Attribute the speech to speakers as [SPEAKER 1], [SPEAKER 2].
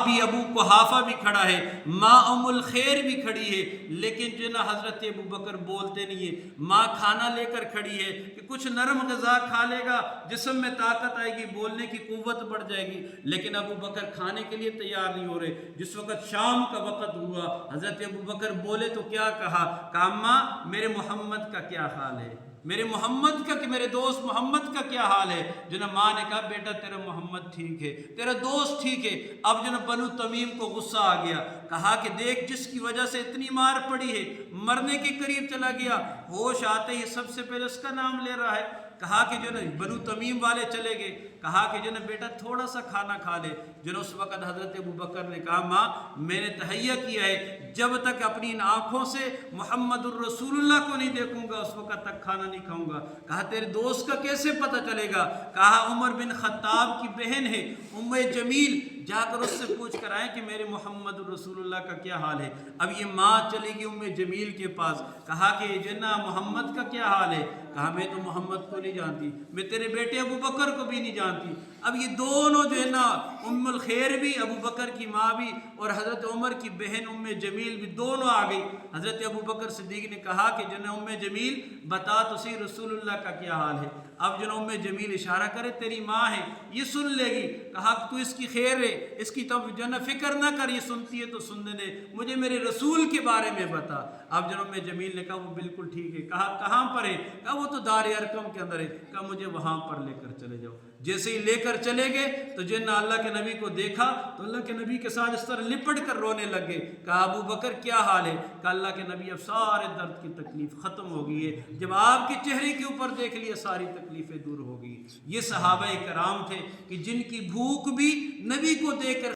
[SPEAKER 1] بھی ابو قحافہ بھی کھڑا ہے، ماں ام الخیر بھی کھڑی ہے، لیکن جو نا حضرت ابو بکر بولتے نہیں ہے۔ ماں کھانا لے کر کھڑی ہے کہ کچھ نرم غذا کھا لے گا، جسم میں طاقت آئے گی، بولنے کی قوت بڑھ جائے گی، لیکن ابو بکر کھانے کے لیے تیار نہیں ہو رہے۔ جس وقت شام کا وقت ہوا، حضرت ابو بکر بولے تو کیا کہا؟ اماں میرے محمد کا کیا حال ہے، میرے محمد کا، کہ میرے دوست محمد کا کیا حال ہے؟ جو نا ماں نے کہا بیٹا تیرا محمد ٹھیک ہے، تیرا دوست ٹھیک ہے۔ اب جو نا بنو تمیم کو غصہ آ گیا، کہا کہ دیکھ جس کی وجہ سے اتنی مار پڑی ہے، مرنے کے قریب چلا گیا، ہوش آتے ہی سب سے پہلے اس کا نام لے رہا ہے۔ کہا کہ جو نا بنو تمیم والے چلے گئے، کہا کہ جو نا بیٹا تھوڑا سا کھانا کھا لے۔ جو نا اس وقت حضرت ابو بکر نے کہا ماں میں نے تہیہ کیا ہے، جب تک اپنی ان آنکھوں سے محمد الرسول اللہ کو نہیں دیکھوں گا اس وقت تک کھانا نہیں کھاؤں گا۔ کہا تیرے دوست کا کیسے پتہ چلے گا؟ کہا عمر بن خطاب کی بہن ہے ام جمیل، جا کر اس سے پوچھ کر آئے کہ میرے محمد الرسول اللہ کا کیا حال ہے۔ اب یہ ماں چلی گئی ام جمیل کے پاس، کہا کہ جنا محمد کا کیا حال ہے؟ کہا میں تو محمد کو نہیں جانتی، میں تیرے بیٹے ابو بکر کو بھی نہیں جانتی۔ اب یہ دونوں جو ہے نا ام الخیر بھی، ابو بکر کی ماں بھی، اور حضرت عمر کی بہن ام جمیل بھی، دونوں آ گئی۔ حضرت ابو بکر صدیق نے کہا کہ جنا ام جمیل بتا تو صحیح رسول اللہ کا کیا حال ہے۔ اب جنا ام جمیل اشارہ کرے تیری ماں ہے، یہ سن لے گی۔ کہا تو اس کی خیر ہے، اس کی تو جو نا فکر نہ کر، یہ سنتی ہے تو سننے دے، مجھے میرے رسول کے بارے میں بتا۔ اب جنا ام جمیل نے کہا وہ بالکل ٹھیک ہے۔ کہا کہاں پر ہے؟ کہا وہ تو دار ارقم کے اندر ہے۔ کہا مجھے وہاں پر لے کر چلے جاؤ۔ جیسے ہی لے کر چلے گئے تو جن اللہ کے نبی کو دیکھا تو اللہ کے نبی کے ساتھ اس طرح لپٹ کر رونے لگے۔ کہا ابو بکر کیا حال ہے؟ کہا اللہ کے نبی اب سارے درد کی تکلیف ختم ہو گئی ہے، جب آپ کے چہرے کے اوپر دیکھ لیا ساری تکلیفیں دور ہو گئی۔ یہ صحابہ کرام تھے کہ جن کی بھوک بھی نبی کو دیکھ کر